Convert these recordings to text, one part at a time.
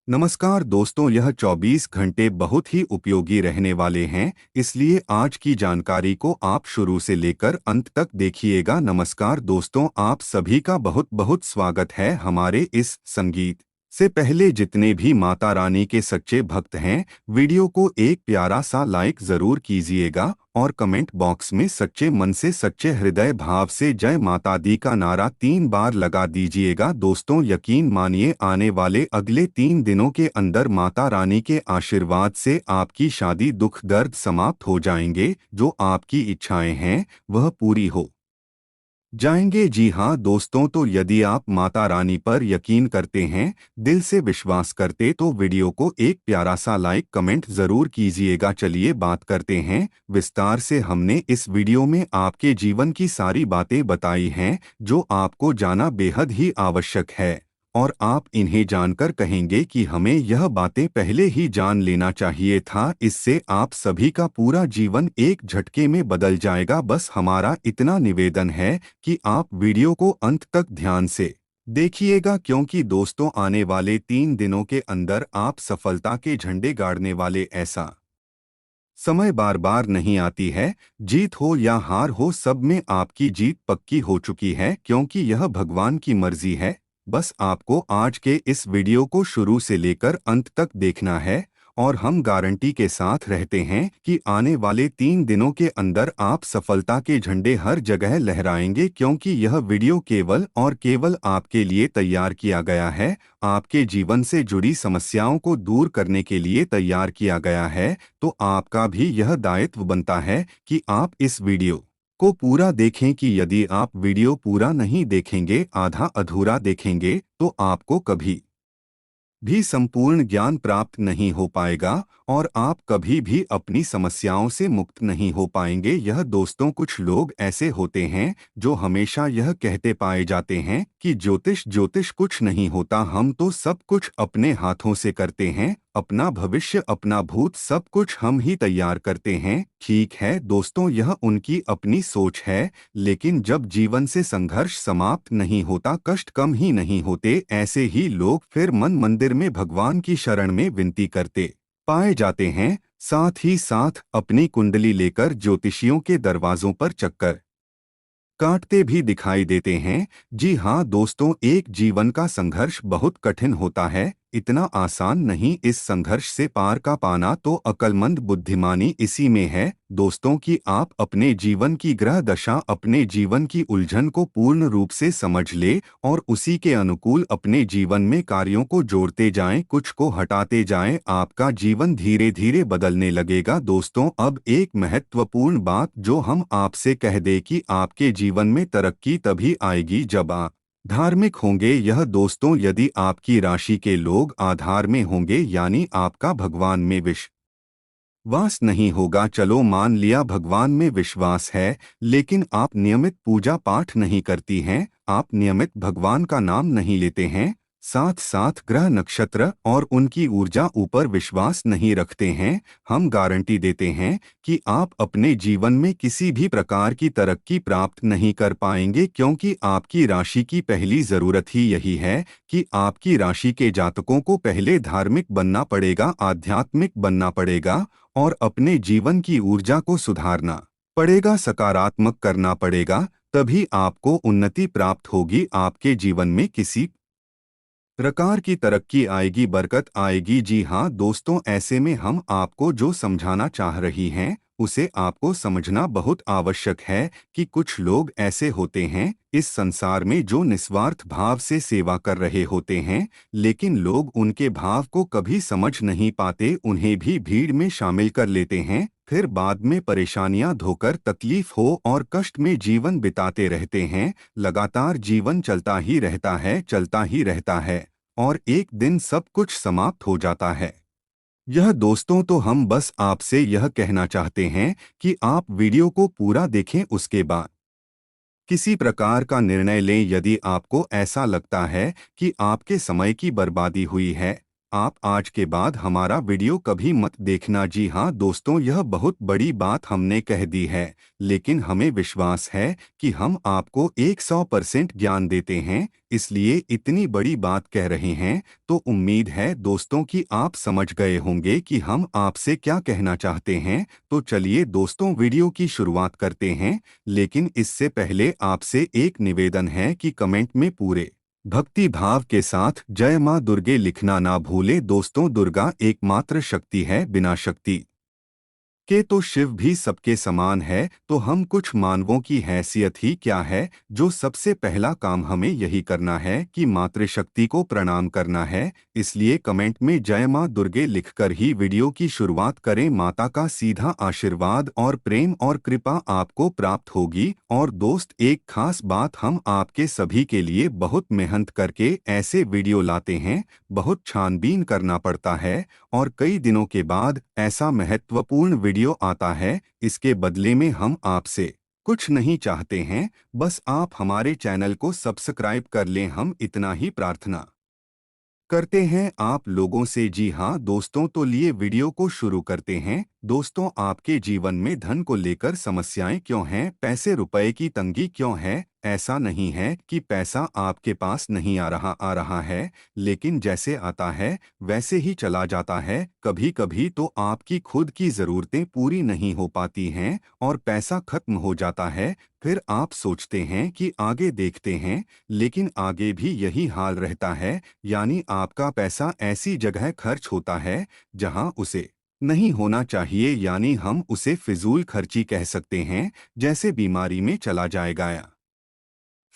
नमस्कार दोस्तों, यह 24 घंटे बहुत ही उपयोगी रहने वाले हैं, इसलिए आज की जानकारी को आप शुरू से लेकर अंत तक देखिएगा। नमस्कार दोस्तों, आप सभी का बहुत बहुत स्वागत है हमारे इस संगीत से पहले जितने भी माता रानी के सच्चे भक्त हैं, वीडियो को एक प्यारा सा लाइक जरूर कीजिएगा और कमेंट बॉक्स में सच्चे मन से सच्चे हृदय भाव से जय माता दी का नारा 3 बार लगा दीजिएगा। दोस्तों, यकीन मानिए आने वाले अगले 3 दिनों के अंदर माता रानी के आशीर्वाद से आपकी शादी दुख दर्द समाप्त हो जाएंगे। जो आपकी इच्छाएं हैं वह पूरी हो जाएंगे। जी हाँ दोस्तों, तो यदि आप माता रानी पर यकीन करते हैं, दिल से विश्वास करते, तो वीडियो को एक प्यारा सा लाइक कमेंट जरूर कीजिएगा। चलिए बात करते हैं विस्तार से। हमने इस वीडियो में आपके जीवन की सारी बातें बताई हैं जो आपको जाना बेहद ही आवश्यक है, और आप इन्हें जानकर कहेंगे कि हमें यह बातें पहले ही जान लेना चाहिए था। इससे आप सभी का पूरा जीवन एक झटके में बदल जाएगा। बस हमारा इतना निवेदन है कि आप वीडियो को अंत तक ध्यान से देखिएगा, क्योंकि दोस्तों आने वाले 3 दिनों के अंदर आप सफलता के झंडे गाड़ने वाले ऐसा समय बार बार नहीं आती है। जीत हो या हार हो, सब में आपकी जीत पक्की हो चुकी है, क्योंकि यह भगवान की मर्जी है। बस आपको आज के इस वीडियो को शुरू से लेकर अंत तक देखना है, और हम गारंटी के साथ रहते हैं कि आने वाले 3 दिनों के अंदर आप सफलता के झंडे हर जगह लहराएंगे, क्योंकि यह वीडियो केवल और केवल आपके लिए तैयार किया गया है। आपके जीवन से जुड़ी समस्याओं को दूर करने के लिए तैयार किया गया है। तो आपका भी यह दायित्व बनता है कि आप इस वीडियो को पूरा देखें, कि यदि आप वीडियो पूरा नहीं देखेंगे, आधा अधूरा देखेंगे, तो आपको कभी भी संपूर्ण ज्ञान प्राप्त नहीं हो पाएगा और आप कभी भी अपनी समस्याओं से मुक्त नहीं हो पाएंगे। यह दोस्तों कुछ लोग ऐसे होते हैं जो हमेशा यह कहते पाए जाते हैं कि ज्योतिष ज्योतिष कुछ नहीं होता, हम तो सब कुछ अपने हाथों से करते हैं, अपना भविष्य अपना भूत सब कुछ हम ही तैयार करते हैं। ठीक है दोस्तों, यह उनकी अपनी सोच है, लेकिन जब जीवन से संघर्ष समाप्त नहीं होता, कष्ट कम ही नहीं होते, ऐसे ही लोग फिर मन मंदिर में भगवान की शरण में विनती करते पाए जाते हैं। साथ ही साथ अपनी कुंडली लेकर ज्योतिषियों के दरवाजों पर चक्कर काटते भी दिखाई देते हैं। जी हाँ दोस्तों, एक जीवन का संघर्ष बहुत कठिन होता है, इतना आसान नहीं इस संघर्ष से पार का पाना। तो अक्लमंद बुद्धिमानी इसी में है दोस्तों, कि आप अपने जीवन की ग्रह दशा, अपने जीवन की उलझन को पूर्ण रूप से समझ ले और उसी के अनुकूल अपने जीवन में कार्यों को जोड़ते जाएं, कुछ को हटाते जाएं। आपका जीवन धीरे धीरे बदलने लगेगा। दोस्तों, अब एक महत्वपूर्ण बात जो हम आपसे कह दें कि आपके जीवन में तरक्की तभी आएगी जब आप धार्मिक होंगे। यह दोस्तों, यदि आपकी राशि के लोग आधार में होंगे, यानी आपका भगवान में विश्वास नहीं होगा, चलो मान लिया भगवान में विश्वास है, लेकिन आप नियमित पूजा पाठ नहीं करती हैं, आप नियमित भगवान का नाम नहीं लेते हैं, साथ साथ ग्रह नक्षत्र और उनकी ऊर्जा ऊपर विश्वास नहीं रखते हैं, हम गारंटी देते हैं कि आप अपने जीवन में किसी भी प्रकार की तरक्की प्राप्त नहीं कर पाएंगे, क्योंकि आपकी राशि की पहली जरूरत ही यही है कि आपकी राशि के जातकों को पहले धार्मिक बनना पड़ेगा, आध्यात्मिक बनना पड़ेगा और अपने जीवन की ऊर्जा को सुधारना पड़ेगा, सकारात्मक करना पड़ेगा। तभी आपको उन्नति प्राप्त होगी, आपके जीवन में किसी प्रकार की तरक्की आएगी, बरकत आएगी। जी हाँ दोस्तों, ऐसे में हम आपको जो समझाना चाह रही हैं उसे आपको समझना बहुत आवश्यक है कि कुछ लोग ऐसे होते हैं इस संसार में जो निस्वार्थ भाव से सेवा कर रहे होते हैं, लेकिन लोग उनके भाव को कभी समझ नहीं पाते, उन्हें भी भीड़ में शामिल कर लेते हैं, फिर बाद में परेशानियां धोकर तकलीफ हो और कष्ट में जीवन बिताते रहते हैं। लगातार जीवन चलता ही रहता है, चलता ही रहता है, और एक दिन सब कुछ समाप्त हो जाता है। यह दोस्तों, तो हम बस आपसे यह कहना चाहते हैं कि आप वीडियो को पूरा देखें, उसके बाद किसी प्रकार का निर्णय लें। यदि आपको ऐसा लगता है कि आपके समय की बर्बादी हुई है, आप आज के बाद हमारा वीडियो कभी मत देखना। जी हाँ दोस्तों, यह बहुत बड़ी बात हमने कह दी है, लेकिन हमें विश्वास है कि हम आपको 100% ज्ञान देते हैं, इसलिए इतनी बड़ी बात कह रहे हैं। तो उम्मीद है दोस्तों कि आप समझ गए होंगे कि हम आपसे क्या कहना चाहते हैं। तो चलिए दोस्तों, वीडियो की शुरुआत करते हैं, लेकिन इससे पहले आपसे एक निवेदन है कि कमेंट में पूरे भक्ति भाव के साथ जय मां दुर्गे लिखना ना भूले। दोस्तों, दुर्गा एकमात्र शक्ति है, बिना शक्ति के तो शिव भी सबके समान है। तो हम कुछ मानवों की हैसियत ही क्या है, जो सबसे पहला काम हमें यही करना है कि मातृशक्ति को प्रणाम करना है। इसलिए कमेंट में जय मां दुर्गे लिखकर ही वीडियो की शुरुआत करें। माता का सीधा आशीर्वाद और प्रेम और कृपा आपको प्राप्त होगी। और दोस्त, एक खास बात, हम आपके सभी के लिए बहुत मेहनत करके ऐसे वीडियो लाते हैं, बहुत छानबीन करना पड़ता है, और कई दिनों के बाद ऐसा महत्वपूर्ण वीडियो आता है। इसके बदले में हम आपसे कुछ नहीं चाहते हैं, बस आप हमारे चैनल को सब्सक्राइब कर लें, हम इतना ही प्रार्थना करते हैं आप लोगों से। जी हाँ दोस्तों, तो लिए वीडियो को शुरू करते हैं। दोस्तों, आपके जीवन में धन को लेकर समस्याएं क्यों हैं, पैसे रुपए की तंगी क्यों है? ऐसा नहीं है कि पैसा आपके पास नहीं आ रहा है, लेकिन जैसे आता है वैसे ही चला जाता है। कभी कभी तो आपकी खुद की ज़रूरतें पूरी नहीं हो पाती हैं और पैसा खत्म हो जाता है। फिर आप सोचते हैं कि आगे देखते हैं, लेकिन आगे भी यही हाल रहता है, यानी आपका पैसा ऐसी जगह खर्च होता है जहां उसे नहीं होना चाहिए, यानी हम उसे फिजूल खर्ची कह सकते हैं। जैसे बीमारी में चला जाएगा, या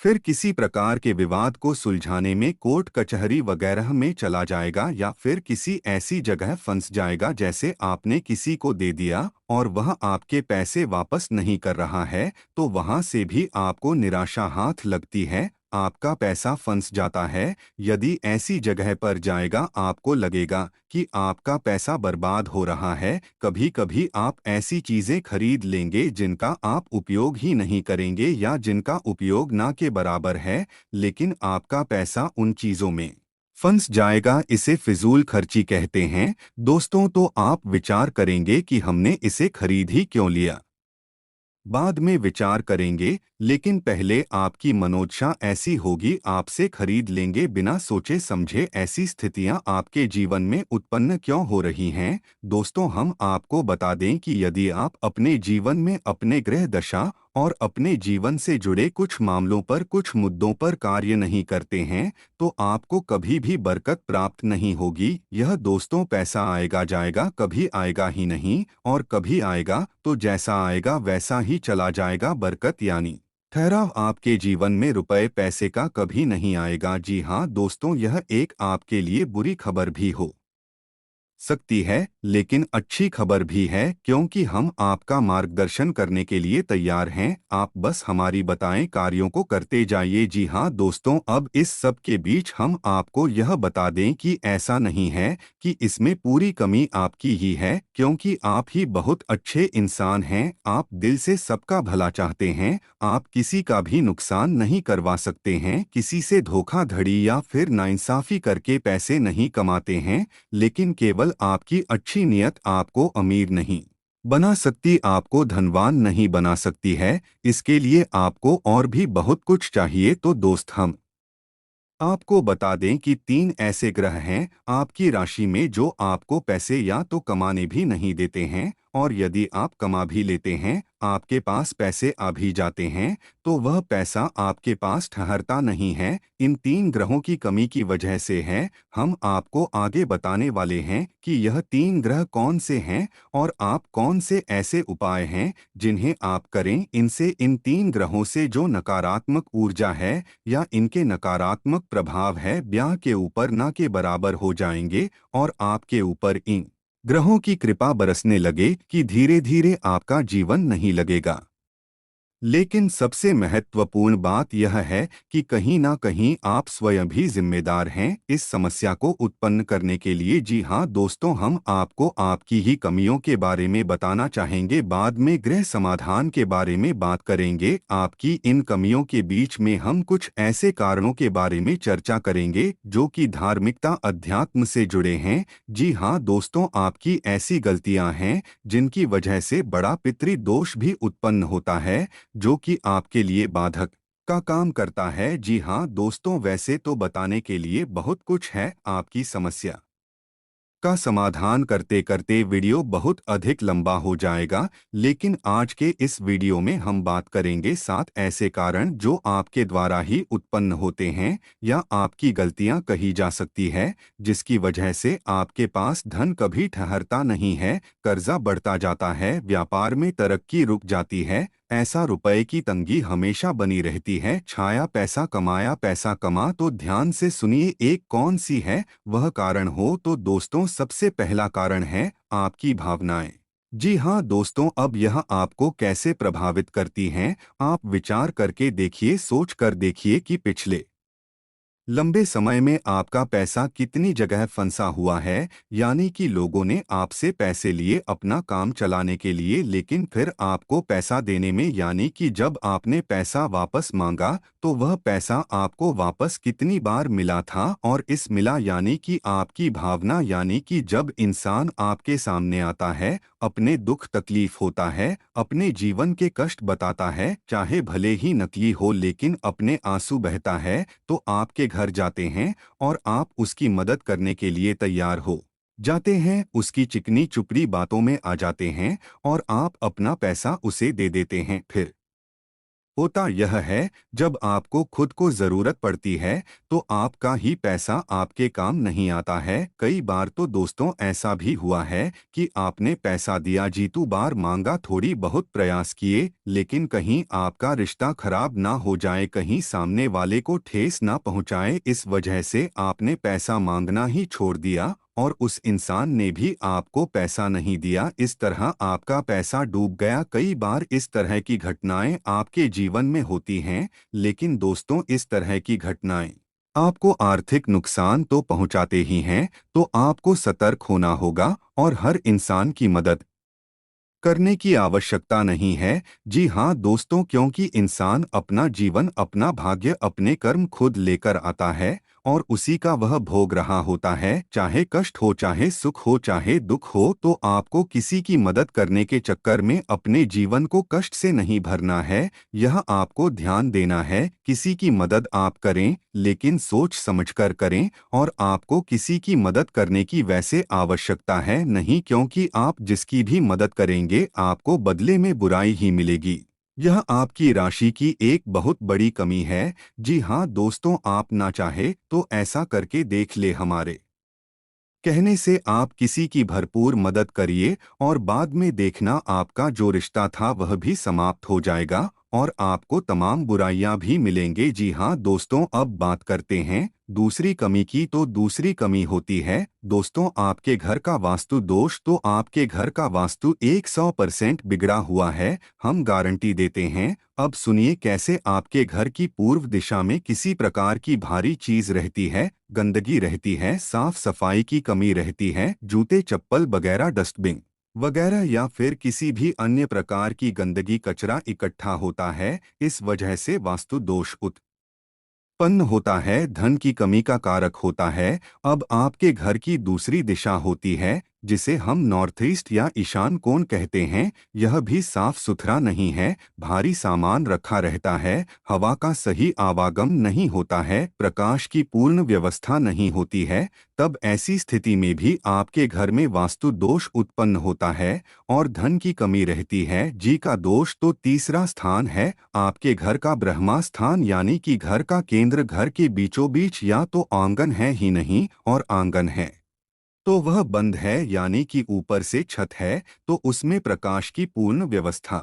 फिर किसी प्रकार के विवाद को सुलझाने में कोर्ट कचहरी वगैरह में चला जाएगा, या फिर किसी ऐसी जगह फंस जाएगा जैसे आपने किसी को दे दिया और वह आपके पैसे वापस नहीं कर रहा है, तो वहां से भी आपको निराशा हाथ लगती है, आपका पैसा फंस जाता है। यदि ऐसी जगह पर जाएगा, आपको लगेगा कि आपका पैसा बर्बाद हो रहा है। कभी कभी आप ऐसी चीजें खरीद लेंगे जिनका आप उपयोग ही नहीं करेंगे, या जिनका उपयोग ना के बराबर है, लेकिन आपका पैसा उन चीजों में फंस जाएगा। इसे फिजूल खर्ची कहते हैं। दोस्तों, तो आप विचार करेंगे कि हमने इसे खरीद ही क्यों लिया, बाद में विचार करेंगे, लेकिन पहले आपकी मनोदशा ऐसी होगी, आपसे खरीद लेंगे बिना सोचे समझे। ऐसी स्थितियां आपके जीवन में उत्पन्न क्यों हो रही हैं? दोस्तों, हम आपको बता दें कि यदि आप अपने जीवन में अपने ग्रह दशा और अपने जीवन से जुड़े कुछ मामलों पर, कुछ मुद्दों पर कार्य नहीं करते हैं, तो आपको कभी भी बरकत प्राप्त नहीं होगी। यह दोस्तों, पैसा आएगा जाएगा, कभी आएगा ही नहीं, और कभी आएगा तो जैसा आएगा वैसा ही चला जाएगा। बरकत यानी ठहराव आपके जीवन में रुपए पैसे का कभी नहीं आएगा। जी हाँ दोस्तों, यह एक आपके लिए बुरी खबर भी हो सकती है, लेकिन अच्छी खबर भी है, क्योंकि हम आपका मार्गदर्शन करने के लिए तैयार हैं। आप बस हमारी बताएं कार्यों को करते जाइए। जी हाँ दोस्तों, अब इस सब के बीच हम आपको यह बता दें कि ऐसा नहीं है कि इसमें पूरी कमी आपकी ही है, क्योंकि आप ही बहुत अच्छे इंसान हैं। आप दिल से सबका भला चाहते हैं, आप किसी का भी नुकसान नहीं करवा सकते हैं, किसी से धोखाधड़ी या फिर नाइंसाफी करके पैसे नहीं कमाते हैं, लेकिन केवल आपकी अच्छी नियत आपको अमीर नहीं बना सकती, आपको धनवान नहीं बना सकती है। इसके लिए आपको और भी बहुत कुछ चाहिए। तो दोस्त, हम आपको बता दें कि 3 ऐसे ग्रह हैं आपकी राशि में जो आपको पैसे या तो कमाने भी नहीं देते हैं, और यदि आप कमा भी लेते हैं, आपके पास पैसे आ भी जाते हैं, तो वह पैसा आपके पास ठहरता नहीं है। इन 3 ग्रहों की कमी की वजह से है। हम आपको आगे बताने वाले हैं कि यह 3 ग्रह कौन से हैं और आप कौन से ऐसे उपाय हैं जिन्हें आप करें। इनसे इन 3 ग्रहों से जो नकारात्मक ऊर्जा है या इनके नकारात्मक प्रभाव है, ब्याह के ऊपर ना के बराबर हो जाएंगे, और आपके ऊपर इन ग्रहों की कृपा बरसने लगे कि धीरे धीरे आपका जीवन नहीं लगेगा। लेकिन सबसे महत्वपूर्ण बात यह है कि कहीं ना कहीं आप स्वयं भी जिम्मेदार हैं इस समस्या को उत्पन्न करने के लिए। जी हाँ दोस्तों, हम आपको आपकी ही कमियों के बारे में बताना चाहेंगे, बाद में गृह समाधान के बारे में बात करेंगे। आपकी इन कमियों के बीच में हम कुछ ऐसे कारणों के बारे में चर्चा करेंगे जो कि धार्मिकता अध्यात्म से जुड़े हैं। जी हाँ दोस्तों, आपकी ऐसी गलतियां हैं जिनकी वजह से बड़ा पितृ दोष भी उत्पन्न होता है जो कि आपके लिए बाधक का काम करता है। जी हाँ दोस्तों, वैसे तो बताने के लिए बहुत कुछ है। आपकी समस्या का समाधान करते करते वीडियो बहुत अधिक लंबा हो जाएगा, लेकिन आज के इस वीडियो में हम बात करेंगे 7 ऐसे कारण जो आपके द्वारा ही उत्पन्न होते हैं या आपकी गलतियां कही जा सकती है, जिसकी वजह से आपके पास धन कभी ठहरता नहीं है, कर्जा बढ़ता जाता है, व्यापार में तरक्की रुक जाती है, ऐसा रुपए की तंगी हमेशा बनी रहती है। छाया पैसा कमाया पैसा कमा, तो ध्यान से सुनिए एक कौन सी है वह कारण हो तो दोस्तों, सबसे पहला कारण है आपकी भावनाएं। जी हाँ दोस्तों, अब यह आपको कैसे प्रभावित करती हैं, आप विचार करके देखिए, सोच कर देखिए कि पिछले लंबे समय में आपका पैसा कितनी जगह फंसा हुआ है। यानी कि लोगों ने आपसे पैसे लिए अपना काम चलाने के लिए, लेकिन फिर आपको पैसा देने में यानी कि जब आपने पैसा वापस मांगा तो वह पैसा आपको वापस कितनी बार मिला था। और इस मिला यानी कि आपकी भावना, यानी कि जब इंसान आपके सामने आता है, अपने दुख तकलीफ होता है, अपने जीवन के कष्ट बताता है, चाहे भले ही नकली हो लेकिन अपने आंसू बहता है, तो आपके घर जाते हैं और आप उसकी मदद करने के लिए तैयार हो जाते हैं, उसकी चिकनी चुपड़ी बातों में आ जाते हैं और आप अपना पैसा उसे दे देते हैं। फिर होता यह है, जब आपको खुद को जरूरत पड़ती है तो आपका ही पैसा आपके काम नहीं आता है। कई बार तो दोस्तों ऐसा भी हुआ है कि आपने पैसा दिया, जीतू बार मांगा, थोड़ी बहुत प्रयास किए, लेकिन कहीं आपका रिश्ता खराब ना हो जाए, कहीं सामने वाले को ठेस ना पहुंचाए, इस वजह से आपने पैसा मांगना ही छोड़ दिया और उस इंसान ने भी आपको पैसा नहीं दिया। इस तरह आपका पैसा डूब गया। कई बार इस तरह की घटनाएं आपके जीवन में होती हैं, लेकिन दोस्तों इस तरह की घटनाएं आपको आर्थिक नुकसान तो पहुंचाते ही हैं, तो आपको सतर्क होना होगा और हर इंसान की मदद करने की आवश्यकता नहीं है। जी हाँ दोस्तों, क्योंकि इंसान अपना जीवन, अपना भाग्य, अपने कर्म खुद लेकर आता है और उसी का वह भोग रहा होता है। चाहे कष्ट हो, चाहे सुख हो, चाहे दुख हो, तो आपको किसी की मदद करने के चक्कर में अपने जीवन को कष्ट से नहीं भरना है। यह आपको ध्यान देना है। किसी की मदद आप करें, लेकिन सोच समझकर करें, और आपको किसी की मदद करने की वैसे आवश्यकता है नहीं, क्योंकि आप जिसकी भी मदद करेंगे आपको बदले में बुराई ही मिलेगी। यह आपकी राशि की एक बहुत बड़ी कमी है। जी हाँ दोस्तों, आप ना चाहे तो ऐसा करके देख ले, हमारे कहने से आप किसी की भरपूर मदद करिए और बाद में देखना आपका जो रिश्ता था वह भी समाप्त हो जाएगा और आपको तमाम बुराइयां भी मिलेंगे। जी हाँ दोस्तों, अब बात करते हैं दूसरी कमी की। तो दूसरी कमी होती है दोस्तों आपके घर का वास्तु दोष। तो आपके घर का वास्तु 100% बिगड़ा हुआ है, हम गारंटी देते हैं। अब सुनिए कैसे। आपके घर की पूर्व दिशा में किसी प्रकार की भारी चीज रहती है, गंदगी रहती है, साफ सफाई की कमी रहती है, जूते चप्पल वगैरह, डस्टबिन वगैरह या फिर किसी भी अन्य प्रकार की गंदगी, कचरा इकट्ठा होता है। इस वजह से वास्तु दोष उत्पन्न होता है, धन की कमी का कारक होता है। अब आपके घर की दूसरी दिशा होती है जिसे हम नॉर्थ ईस्ट या ईशान कोण कहते हैं। यह भी साफ सुथरा नहीं है, भारी सामान रखा रहता है, हवा का सही आवागम नहीं होता है, प्रकाश की पूर्ण व्यवस्था नहीं होती है। तब ऐसी स्थिति में भी आपके घर में वास्तु दोष उत्पन्न होता है और धन की कमी रहती है। जी का दोष तो तीसरा स्थान है, आपके घर का ब्रह्मा स्थान, यानी कि घर का केंद्र, घर के बीचों बीच या तो आंगन है ही नहीं, और आंगन है तो वह बंद है, यानी कि ऊपर से छत है तो उसमें प्रकाश की पूर्ण व्यवस्था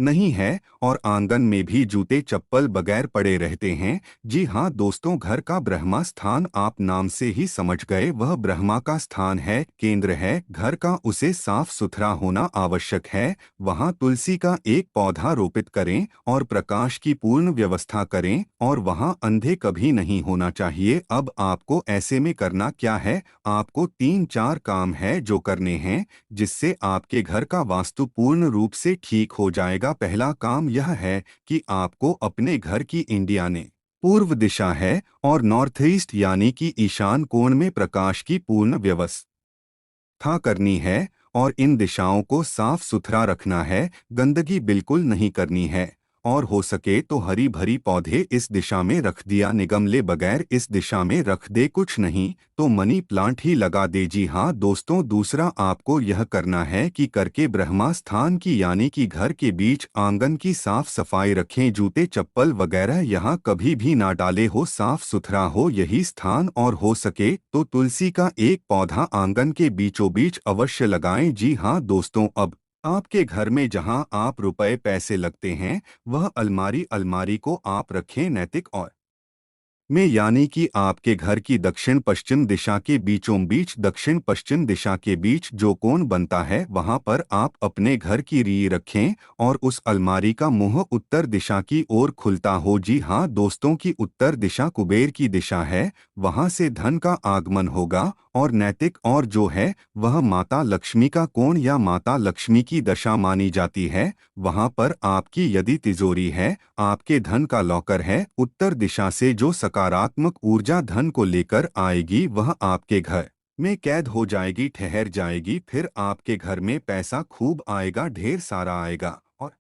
नहीं है और आंगन में भी जूते चप्पल बगैर पड़े रहते हैं। जी हाँ दोस्तों, घर का ब्रह्मा स्थान आप नाम से ही समझ गए, वह ब्रह्मा का स्थान है, केंद्र है घर का, उसे साफ सुथरा होना आवश्यक है। वहाँ तुलसी का एक पौधा रोपित करें और प्रकाश की पूर्ण व्यवस्था करें, और वहाँ अंधे कभी नहीं होना चाहिए। अब आपको ऐसे में करना क्या है, आपको 3-4 काम है जो करने हैं, जिससे आपके घर का वास्तु पूर्ण रूप से ठीक हो जाएगा। पहला काम यह है कि आपको अपने घर की इंडिया ने पूर्व दिशा है और नॉर्थ ईस्ट यानी कि ईशान कोण में प्रकाश की पूर्ण व्यवस्था करनी है, और इन दिशाओं को साफ सुथरा रखना है, गंदगी बिल्कुल नहीं करनी है। और हो सके तो हरी भरी पौधे इस दिशा में रख दिया, निगमले बगैर इस दिशा में रख दे, कुछ नहीं तो मनी प्लांट ही लगा दे। जी हाँ दोस्तों, दूसरा आपको यह करना है कि करके ब्रह्मा स्थान की यानी कि घर के बीच आंगन की साफ सफाई रखें, जूते चप्पल वगैरह यहाँ कभी भी ना डाले हो, साफ सुथरा हो यही स्थान। और हो सके तो तुलसी का एक पौधा आंगन के बीचों बीच अवश्य लगाएं। जी हाँ दोस्तों, अब आपके घर में जहां आप रुपए पैसे लगते हैं, वह अलमारी को आप रखें नैतिक और में, यानी कि आपके घर की दक्षिण पश्चिम दिशा के बीचों बीच, दक्षिण पश्चिम दिशा के बीच जो कोण बनता है वहां पर आप अपने घर की री रखें, और उस अलमारी का मुंह उत्तर दिशा की ओर खुलता हो। जी हाँ दोस्तों, की उत्तर दिशा कुबेर की दिशा है, वहां से धन का आगमन होगा। और नैतिक और जो है वह माता लक्ष्मी का कोण या माता लक्ष्मी की दशा मानी जाती है। वहां पर आपकी यदि तिजोरी है, आपके धन का लॉकर है, उत्तर दिशा से जो सकारात्मक ऊर्जा धन को लेकर आएगी वह आपके घर में कैद हो जाएगी, ठहर जाएगी, फिर आपके घर में पैसा खूब आएगा, ढेर सारा आएगा। और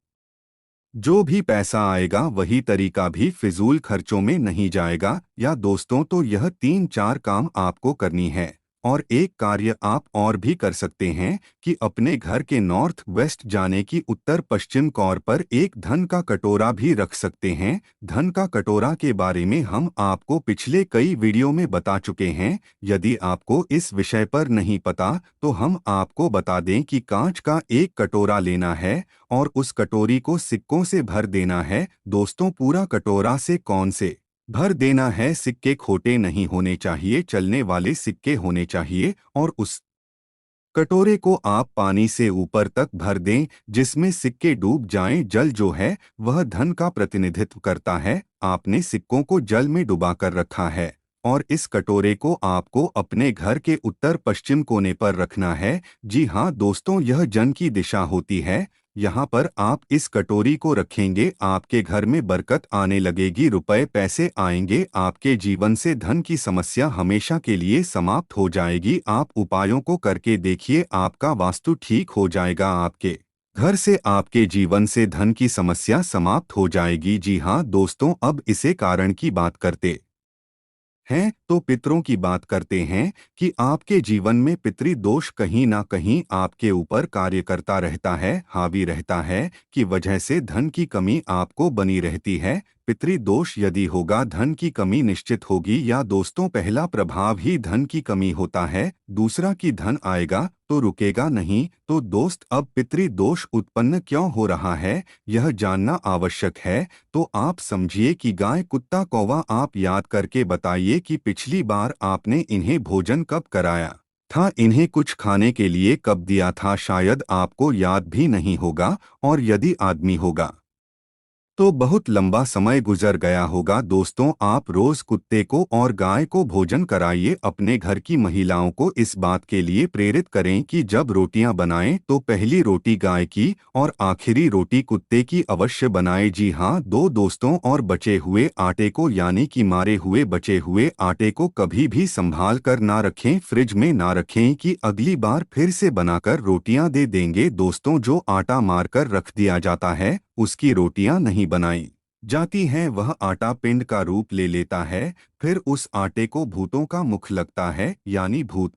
जो भी पैसा आएगा वही तरीका भी फिजूल खर्चों में नहीं जाएगा। या दोस्तों, तो यह 3-4 काम आपको करनी है। और एक कार्य आप और भी कर सकते हैं कि अपने घर के नॉर्थ वेस्ट जाने की उत्तर पश्चिम कोर पर एक धन का कटोरा भी रख सकते हैं। धन का कटोरा के बारे में हम आपको पिछले कई वीडियो में बता चुके हैं। यदि आपको इस विषय पर नहीं पता तो हम आपको बता दें कि कांच का एक कटोरा लेना है और उस कटोरी को सिक्कों से भर देना है। दोस्तों, पूरा कटोरा से कौन से भर देना है, सिक्के खोटे नहीं होने चाहिए, चलने वाले सिक्के होने चाहिए। और उस कटोरे को आप पानी से ऊपर तक भर दें जिसमें सिक्के डूब जाएं। जल जो है वह धन का प्रतिनिधित्व करता है। आपने सिक्कों को जल में डुबाकर रखा है और इस कटोरे को आपको अपने घर के उत्तर पश्चिम कोने पर रखना है। जी हाँ दोस्तों, यह जन की दिशा होती है। यहाँ पर आप इस कटोरी को रखेंगे, आपके घर में बरकत आने लगेगी, रुपए पैसे आएंगे, आपके जीवन से धन की समस्या हमेशा के लिए समाप्त हो जाएगी। आप उपायों को करके देखिए, आपका वास्तु ठीक हो जाएगा, आपके घर से आपके जीवन से धन की समस्या समाप्त हो जाएगी। जी हाँ दोस्तों, अब इसे कारण की बात करते हैं तो पितरों की बात करते हैं कि आपके जीवन में पितृ दोष कहीं ना कहीं आपके ऊपर कार्य करता रहता है, हावी रहता है, कि वजह से धन की कमी आपको बनी रहती है। पितृ दोष यदि होगा, धन की कमी निश्चित होगी। या दोस्तों, पहला प्रभाव ही धन की कमी होता है, दूसरा कि धन आएगा तो रुकेगा नहीं। तो दोस्त, अब पितृ दोष उत्पन्न क्यों हो रहा है यह जानना आवश्यक है। तो आप समझिए कि गाय कुत्ता कौवा, आप याद करके बताइए कि पिछली बार आपने इन्हें भोजन कब कराया था, इन्हें कुछ खाने के लिए कब दिया था, शायद आपको याद भी नहीं होगा। और यदि आदमी होगा तो बहुत लंबा समय गुजर गया होगा। दोस्तों, आप रोज कुत्ते को और गाय को भोजन कराइए। अपने घर की महिलाओं को इस बात के लिए प्रेरित करें कि जब रोटियां बनाएं तो पहली रोटी गाय की और आखिरी रोटी कुत्ते की अवश्य बनाएं। जी हाँ दोस्तों, और बचे हुए आटे को यानी कि मारे हुए बचे हुए आटे को कभी भी संभाल कर ना रखें, फ्रिज में ना रखें कि अगली बार फिर से बनाकर रोटियां दे देंगे। दोस्तों, जो आटा मारकर रख दिया जाता है उसकी रोटियां नहीं बनाई जाती हैं, वह आटा पिंड का रूप ले लेता है, फिर उस आटे को भूतों का मुख लगता है, यानी भूत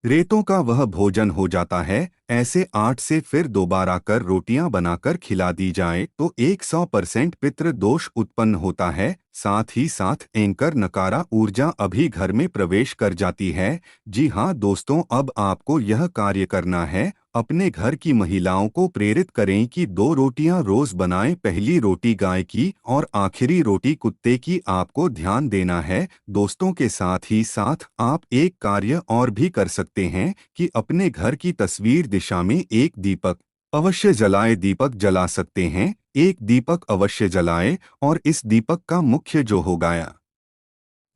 रेतों का वह भोजन हो जाता है। ऐसे आट से फिर दोबारा कर रोटियां बनाकर खिला दी जाए तो 100% पितृ दोष उत्पन्न होता है। साथ ही साथ एंकर नकारा ऊर्जा अभी घर में प्रवेश कर जाती है। जी हाँ दोस्तों, अब आपको यह कार्य करना है। अपने घर की महिलाओं को प्रेरित करें कि 2 रोटियां रोज बनाएं। पहली रोटी गाय की और आखिरी रोटी कुत्ते की। आपको ध्यान देना है दोस्तों। के साथ ही साथ आप एक कार्य और भी कर सकते हैं कि अपने घर की तस्वीर दिशा में एक दीपक अवश्य जलाए। दीपक जला सकते हैं, एक दीपक अवश्य जलाए। और इस दीपक का मुख्य जो होगा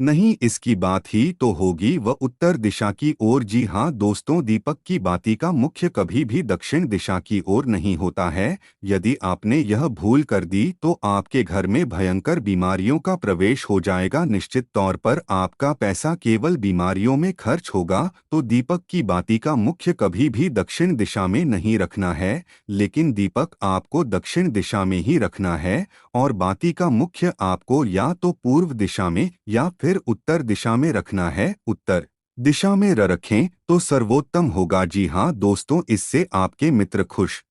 नहीं इसकी बात ही तो होगी वह उत्तर दिशा की ओर। जी हाँ दोस्तों, दीपक की बाती का मुख्य कभी भी दक्षिण दिशा की ओर नहीं होता है। यदि आपने यह भूल कर दी तो आपके घर में भयंकर बीमारियों का प्रवेश हो जाएगा। निश्चित तौर पर आपका पैसा केवल बीमारियों में खर्च होगा। तो दीपक की बाती का मुख्य कभी भी दक्षिण दिशा में नहीं रखना है, लेकिन दीपक आपको दक्षिण दिशा में ही रखना है। और बाती का मुख्य आपको या तो पूर्व दिशा में या फिर उत्तर दिशा में रखना है। उत्तर दिशा में रखें तो सर्वोत्तम होगा। जी हाँ दोस्तों, इससे आपके मित्र खुश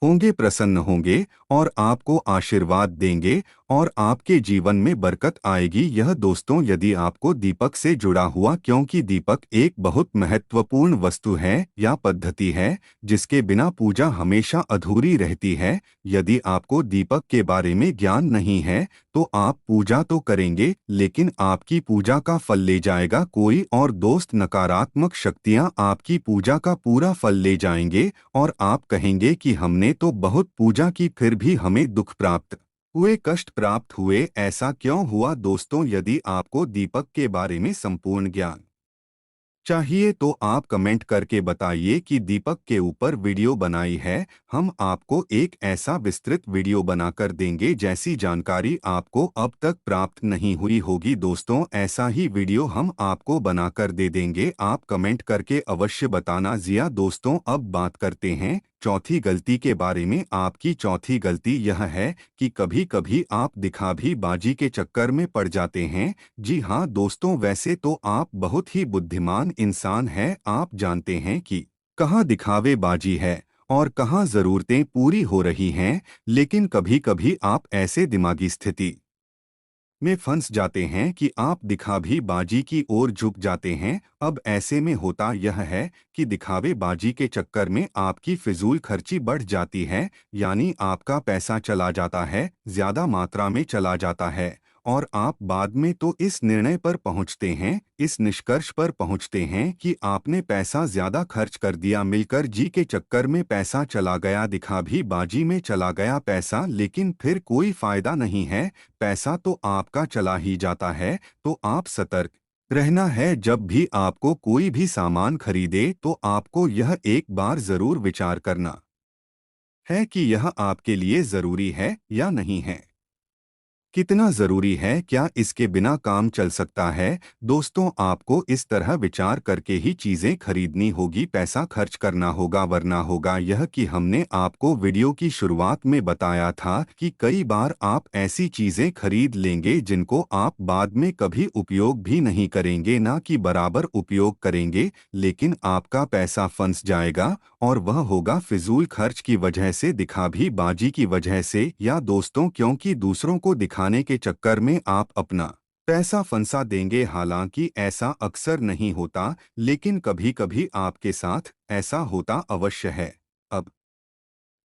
होंगे, प्रसन्न होंगे और आपको आशीर्वाद देंगे और आपके जीवन में बरकत आएगी। यह दोस्तों यदि आपको दीपक से जुड़ा हुआ, क्योंकि दीपक एक बहुत महत्वपूर्ण वस्तु है या पद्धति है जिसके बिना पूजा हमेशा अधूरी रहती है। यदि आपको दीपक के बारे में ज्ञान नहीं है तो आप पूजा तो करेंगे लेकिन आपकी पूजा का फल ले जाएगा कोई और दोस्त। नकारात्मक शक्तियां आपकी पूजा का पूरा फल ले जाएंगे और आप कहेंगे कि हमने तो बहुत पूजा की फिर भी हमें दुख प्राप्त हुए, कष्ट प्राप्त हुए। ऐसा क्यों हुआ दोस्तों? यदि आपको दीपक के बारे में संपूर्ण ज्ञान चाहिए तो आप कमेंट करके बताइए कि दीपक के ऊपर वीडियो बनाई है। हम आपको एक ऐसा विस्तृत वीडियो बनाकर देंगे जैसी जानकारी आपको अब तक प्राप्त नहीं हुई होगी। दोस्तों ऐसा ही वीडियो हम आपको बनाकर दे देंगे, आप कमेंट करके अवश्य बताना। जिया दोस्तों, अब बात करते हैं चौथी गलती के बारे में। आपकी चौथी गलती यह है कि कभी कभी आप दिखाभी बाजी के चक्कर में पड़ जाते हैं। जी हाँ दोस्तों, वैसे तो आप बहुत ही बुद्धिमान इंसान हैं। आप जानते हैं कि कहाँ दिखावेबाजी है और कहाँ ज़रूरतें पूरी हो रही हैं, लेकिन कभी कभी आप ऐसे दिमागी स्थिति में फंस जाते हैं कि आप दिखावेबाजी की ओर झुक जाते हैं। अब ऐसे में होता यह है कि दिखावेबाजी के चक्कर में आपकी फिजूल खर्ची बढ़ जाती है, यानी आपका पैसा चला जाता है, ज्यादा मात्रा में चला जाता है। और आप बाद में तो इस निर्णय पर पहुंचते हैं, इस निष्कर्ष पर पहुंचते हैं कि आपने पैसा ज्यादा खर्च कर दिया, मिलकर जी के चक्कर में पैसा चला गया, दिखावेबाजी में चला गया पैसा, लेकिन फिर कोई फायदा नहीं है, पैसा तो आपका चला ही जाता है। तो आप सतर्क रहना है। जब भी आपको कोई भी सामान खरीदे तो आपको यह एक बार जरूर विचार करना है कि यह आपके लिए जरूरी है या नहीं है, कितना जरूरी है, क्या इसके बिना काम चल सकता है। दोस्तों आपको इस तरह विचार करके ही चीजें खरीदनी होगी, पैसा खर्च करना होगा, वरना होगा यह कि हमने आपको वीडियो की शुरुआत में बताया था कि कई बार आप ऐसी चीजें खरीद लेंगे जिनको आप बाद में कभी उपयोग भी नहीं करेंगे, ना कि बराबर उपयोग करेंगे, लेकिन आपका पैसा फंस जाएगा और वह होगा फिजूल खर्च की वजह से, दिखावेबाजी की वजह से, या दोस्तों क्योंकि दूसरों को दिखाने के चक्कर में आप अपना पैसा फंसा देंगे। हालांकि ऐसा अक्सर नहीं होता, लेकिन कभी कभी आपके साथ ऐसा होता अवश्य है। अब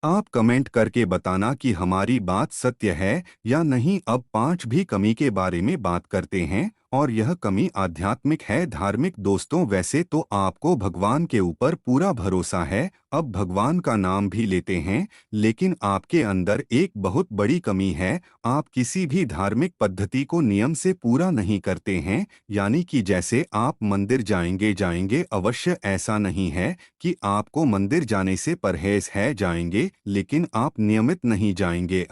आप कमेंट करके बताना कि हमारी बात सत्य है या नहीं। अब 5 भी कमी के बारे में बात करते हैं और यह कमी आध्यात्मिक है, धार्मिक। दोस्तों वैसे तो आपको भगवान के ऊपर पूरा भरोसा है, अब भगवान का नाम भी लेते हैं, लेकिन आपके अंदर एक बहुत बड़ी कमी है, आप किसी भी धार्मिक पद्धति को नियम से पूरा नहीं करते हैं। यानी कि जैसे आप मंदिर जाएंगे जाएंगे अवश्य, ऐसा नहीं है कि आपको मंदिर जाने से परहेज है, जाएंगे लेकिन आप नियमित नहीं जाएंगे।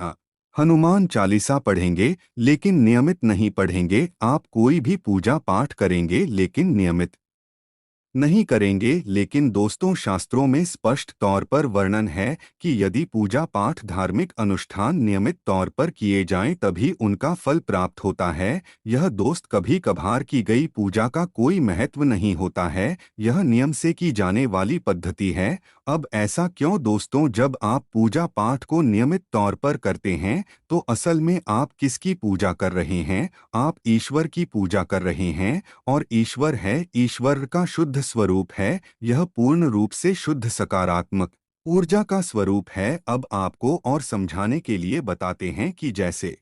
हनुमान चालीसा पढ़ेंगे लेकिन नियमित नहीं पढ़ेंगे, आप कोई भी पूजा पाठ करेंगे लेकिन नियमित नहीं करेंगे। लेकिन दोस्तों शास्त्रों में स्पष्ट तौर पर वर्णन है कि यदि पूजा पाठ धार्मिक अनुष्ठान नियमित तौर पर किए जाएं तभी उनका फल प्राप्त होता है। यह दोस्त कभी कभार की गई पूजा का कोई महत्व नहीं होता है, यह नियम से की जाने वाली पद्धति है। अब ऐसा क्यों दोस्तों? जब आप पूजा पाठ को नियमित तौर पर करते हैं तो असल में आप किसकी पूजा कर रहे हैं? आप ईश्वर की पूजा कर रहे हैं और ईश्वर है, ईश्वर का शुद्ध शुद्ध स्वरूप है। यह पूर्ण रूप से शुद्ध सकारात्मक ऊर्जा का स्वरूप है। अब आपको और समझाने के लिए बताते हैं कि जैसे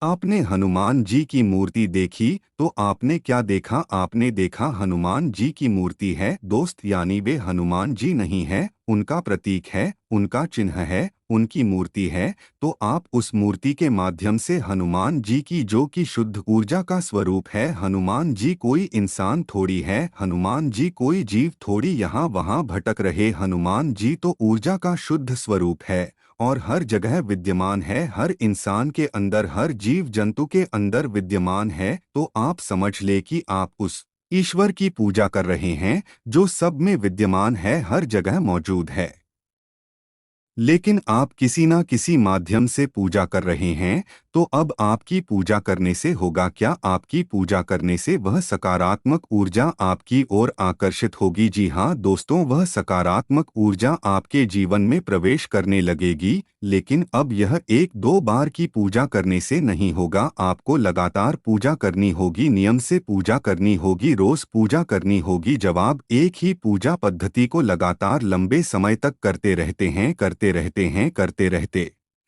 आपने हनुमान जी की मूर्ति देखी तो आपने क्या देखा? आपने देखा हनुमान जी की मूर्ति है दोस्त, यानी वे हनुमान जी नहीं है, उनका प्रतीक है, उनका चिन्ह है, उनकी मूर्ति है। तो आप उस मूर्ति के माध्यम से हनुमान जी की, जो कि शुद्ध ऊर्जा का स्वरूप है, हनुमान जी कोई इंसान थोड़ी है, हनुमान जी कोई जीव थोड़ी यहाँ वहाँ भटक रहे, हनुमान जी तो ऊर्जा का शुद्ध स्वरूप है और हर जगह विद्यमान है, हर इंसान के अंदर, हर जीव जंतु के अंदर विद्यमान है। तो आप समझ ले कि आप उस ईश्वर की पूजा कर रहे हैं जो सब में विद्यमान है, हर जगह मौजूद है। लेकिन आप किसी ना किसी माध्यम से पूजा कर रहे हैं। तो अब आपकी पूजा करने से होगा क्या? आपकी पूजा करने से वह सकारात्मक ऊर्जा आपकी ओर आकर्षित होगी। जी हाँ दोस्तों, वह सकारात्मक ऊर्जा आपके जीवन में प्रवेश करने लगेगी। लेकिन अब यह एक दो बार की पूजा करने से नहीं होगा, आपको लगातार पूजा करनी होगी, नियम से पूजा करनी होगी, रोज पूजा करनी होगी। जब आप एक ही पूजा पद्धति को लगातार लंबे समय तक करते रहते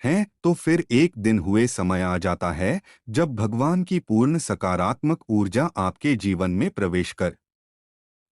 हैं तो फिर एक दिन हुए समय आ जाता है जब भगवान की पूर्ण सकारात्मक ऊर्जा आपके जीवन में प्रवेश कर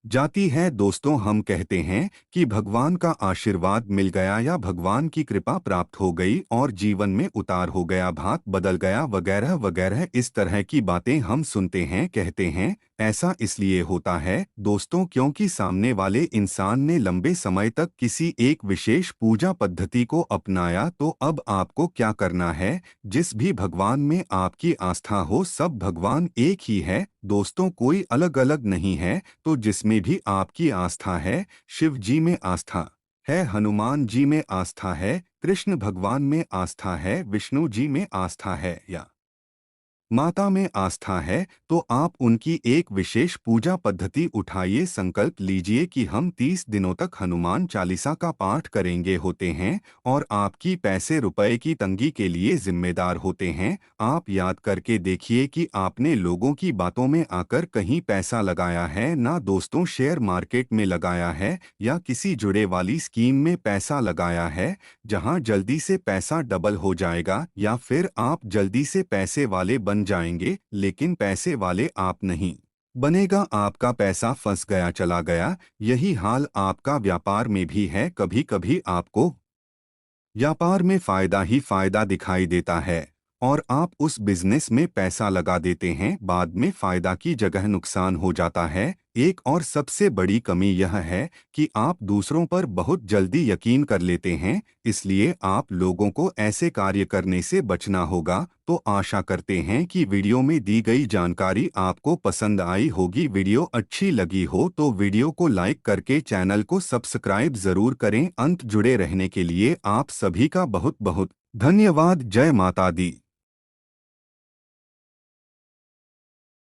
जाती है। दोस्तों, हम कहते हैं कि भगवान का आशीर्वाद मिल गया या भगवान की कृपा प्राप्त हो गई और जीवन में उतार हो गया, भाग बदल गया, वगैरह वगैरह, इस तरह की बातें हम सुनते हैं, कहते हैं। ऐसा इसलिए होता है दोस्तों क्योंकि सामने वाले इंसान ने लंबे समय तक किसी एक विशेष पूजा पद्धति को अपनाया। तो अब आपको क्या करना है? जिस भी भगवान में आपकी आस्था हो, सब भगवान एक ही है दोस्तों, कोई अलग अलग नहीं है। तो जिसमें भी आपकी आस्था है, शिव जी में आस्था है, हनुमान जी में आस्था है, कृष्ण भगवान में आस्था है, विष्णु जी में आस्था है या माता में आस्था है, तो आप उनकी एक विशेष पूजा पद्धति उठाइए। संकल्प लीजिए कि हम 30 दिनों तक हनुमान चालीसा का पाठ करेंगे होते हैं और आपकी पैसे रुपए की तंगी के लिए जिम्मेदार होते हैं। आप याद करके देखिए कि आपने लोगों की बातों में आकर कहीं पैसा लगाया है, ना दोस्तों शेयर मार्केट में लगाया है या किसी जुड़े वाली स्कीम में पैसा लगाया है जहां जल्दी से पैसा डबल हो जाएगा, या फिर आप जल्दी से पैसे वाले बन जाएंगे, लेकिन पैसे वाले आप नहीं बनेगा, आपका पैसा फंस गया, चला गया। यही हाल आपका व्यापार में भी है। कभी कभी आपको व्यापार में फायदा ही फायदा दिखाई देता है और आप उस बिजनेस में पैसा लगा देते हैं, बाद में फायदा की जगह नुकसान हो जाता है। एक और सबसे बड़ी कमी यह है कि आप दूसरों पर बहुत जल्दी यकीन कर लेते हैं, इसलिए आप लोगों को ऐसे कार्य करने से बचना होगा। तो आशा करते हैं कि वीडियो में दी गई जानकारी आपको पसंद आई होगी। वीडियो अच्छी लगी हो तो वीडियो को लाइक करके चैनल को सब्सक्राइब जरूर करें। अंत जुड़े रहने के लिए आप सभी का बहुत बहुत धन्यवाद। जय माता दी।